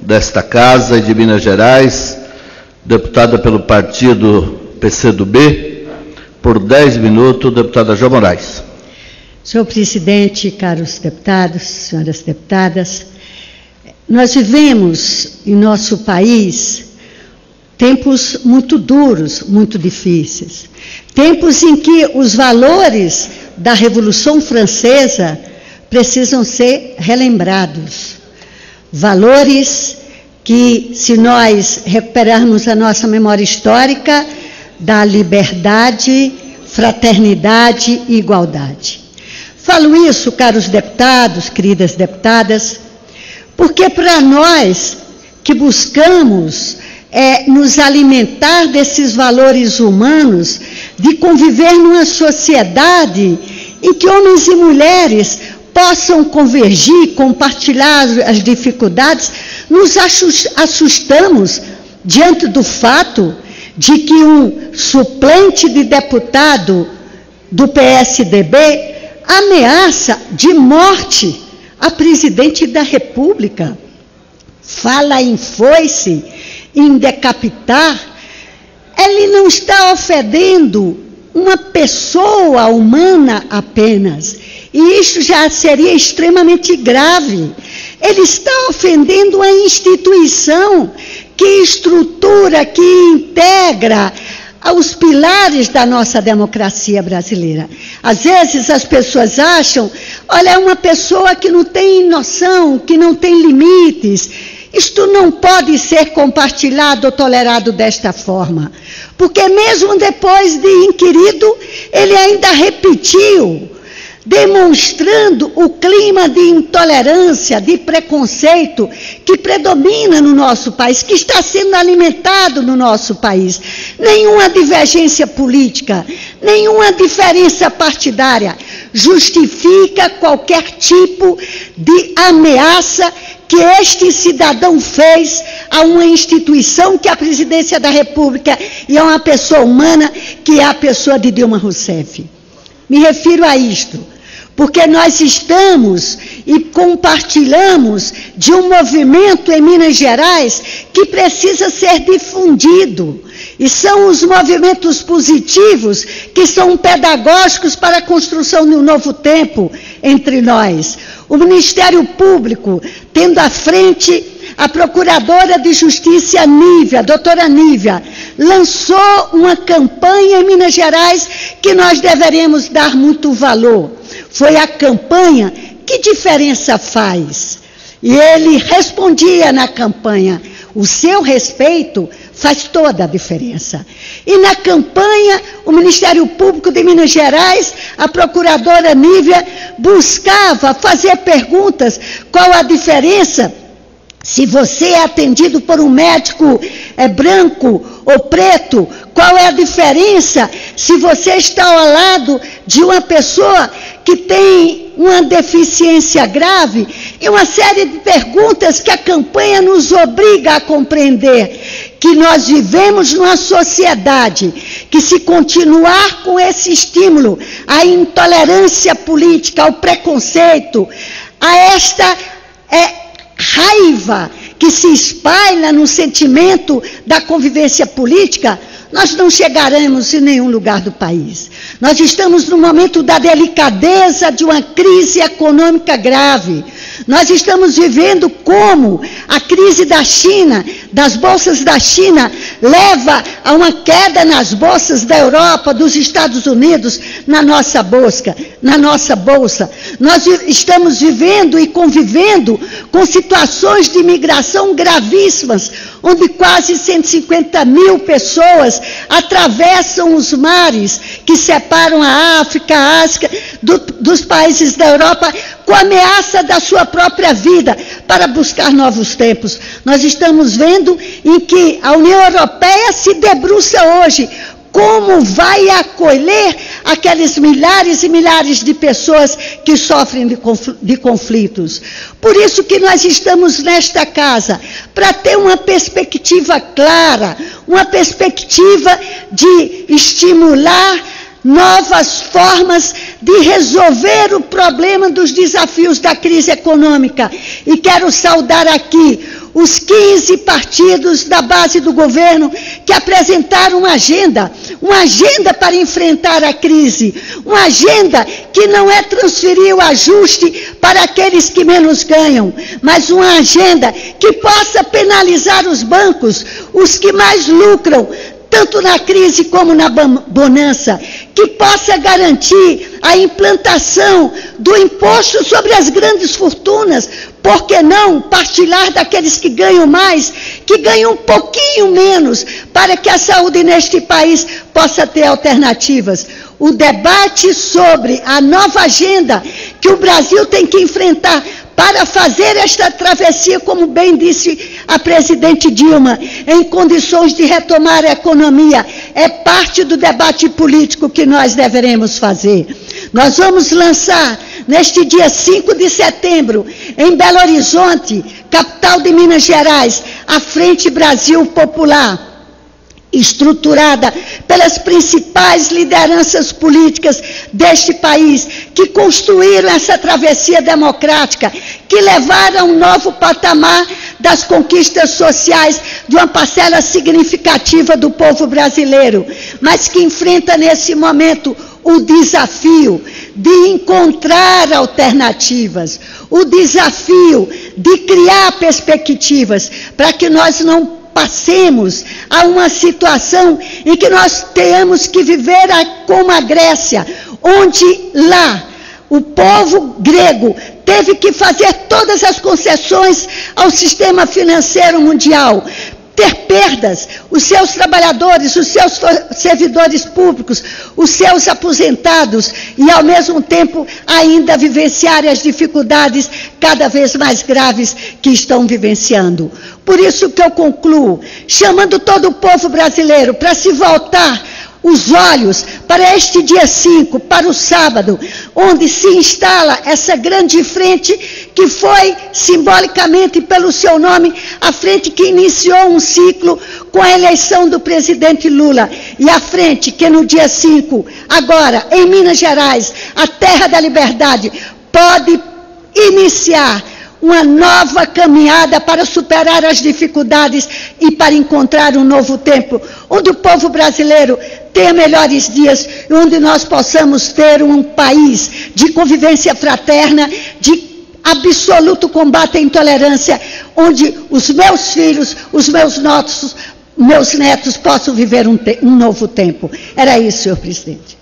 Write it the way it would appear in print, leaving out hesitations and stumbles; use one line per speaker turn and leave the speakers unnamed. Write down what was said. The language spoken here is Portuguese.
desta Casa e de Minas Gerais, deputada pelo partido PCdoB, por 10 minutos, deputada Jo Moraes.
Senhor presidente, caros deputados, senhoras deputadas, nós vivemos em nosso país tempos muito duros, muito difíceis. Tempos em que os valores da Revolução Francesa precisam ser relembrados. Valores que, se nós recuperarmos a nossa memória histórica, da liberdade, fraternidade e igualdade. Falo isso, caros deputados, queridas deputadas, porque para nós que buscamos nos alimentar desses valores humanos, de conviver numa sociedade em que homens e mulheres possam convergir, compartilhar as dificuldades, nos assustamos diante do fato de que um suplente de deputado do PSDB ameaça de morte a presidente da República. Fala em foice, em decapitar. Ele não está ofendendo uma pessoa humana apenas, e isso já seria extremamente grave. Ele está ofendendo a instituição que estrutura, que integra os pilares da nossa democracia brasileira. Às vezes as pessoas acham, olha, é uma pessoa que não tem noção, que não tem limites. Isto não pode ser compartilhado ou tolerado desta forma, porque mesmo depois de inquirido, ele ainda repetiu, demonstrando o clima de intolerância, de preconceito que predomina no nosso país, que está sendo alimentado no nosso país. Nenhuma divergência política, nenhuma diferença partidária justifica qualquer tipo de ameaça que este cidadão fez a uma instituição que é a Presidência da República e a uma pessoa humana que é a pessoa de Dilma Rousseff. Me refiro a isto, porque nós estamos e compartilhamos de um movimento em Minas Gerais que precisa ser difundido. E são os movimentos positivos que são pedagógicos para a construção de um novo tempo entre nós. O Ministério Público, tendo à frente a Procuradora de Justiça Nívia, doutora Nívia, lançou uma campanha em Minas Gerais que nós deveremos dar muito valor. Foi a campanha Que Diferença Faz? E ele respondia na campanha, o seu respeito faz toda a diferença. E na campanha, o Ministério Público de Minas Gerais, a Procuradora Nívia, buscava fazer perguntas, qual a diferença se você é atendido por um médico branco ou preto, qual é a diferença se você está ao lado de uma pessoa que tem uma deficiência grave, e uma série de perguntas que a campanha nos obriga a compreender, que nós vivemos numa sociedade que, se continuar com esse estímulo à intolerância política, ao preconceito, a esta raiva que se espalha no sentimento da convivência política, nós não chegaremos em nenhum lugar do país. Nós estamos no momento da delicadeza de uma crise econômica grave. Nós estamos vivendo como a crise da China, das bolsas da China, leva a uma queda nas bolsas da Europa, dos Estados Unidos, na nossa bolsa. Nós estamos vivendo e convivendo com situações de imigração gravíssimas, onde quase 150 mil pessoas atravessam os mares que separam a África, a Ásia, dos países da Europa, com a ameaça da sua própria vida, para buscar novos tempos. Nós estamos vendo em que a União Europeia se debruça hoje como vai acolher aqueles milhares e milhares de pessoas que sofrem de conflitos. Por isso que nós estamos nesta casa, para ter uma perspectiva clara, uma perspectiva de estimular novas formas de resolver o problema dos desafios da crise econômica. E quero saudar aqui os 15 partidos da base do governo que apresentaram uma agenda para enfrentar a crise, uma agenda que não é transferir o ajuste para aqueles que menos ganham, mas uma agenda que possa penalizar os bancos, os que mais lucram, tanto na crise como na bonança, que possa garantir a implantação do imposto sobre as grandes fortunas, por que não partilhar daqueles que ganham mais, que ganham um pouquinho menos, para que a saúde neste país possa ter alternativas. O debate sobre a nova agenda que o Brasil tem que enfrentar para fazer esta travessia, como bem disse a presidente Dilma, em condições de retomar a economia, é parte do debate político que nós deveremos fazer. Nós vamos lançar, neste dia 5 de setembro, em Belo Horizonte, capital de Minas Gerais, a Frente Brasil Popular, estruturada pelas principais lideranças políticas deste país, que construíram essa travessia democrática, que levaram a um novo patamar das conquistas sociais de uma parcela significativa do povo brasileiro, mas que enfrenta nesse momento o desafio de encontrar alternativas, o desafio de criar perspectivas, para que nós não passemos a uma situação em que nós tenhamos que viver como a Grécia, onde lá o povo grego teve que fazer todas as concessões ao sistema financeiro mundial, ter perdas, os seus trabalhadores, os seus servidores públicos, os seus aposentados, e ao mesmo tempo ainda vivenciar as dificuldades cada vez mais graves que estão vivenciando. Por isso que eu concluo, chamando todo o povo brasileiro para se voltar os olhos para este dia 5, para o sábado, onde se instala essa grande frente que foi, simbolicamente, pelo seu nome, a frente que iniciou um ciclo com a eleição do presidente Lula, e a frente que no dia 5, agora, em Minas Gerais, a terra da liberdade, pode iniciar uma nova caminhada para superar as dificuldades e para encontrar um novo tempo, onde o povo brasileiro tenha melhores dias e onde nós possamos ter um país de convivência fraterna, de absoluto combate à intolerância, onde os meus filhos, os meus netos possam viver um novo tempo. Era isso, senhor presidente.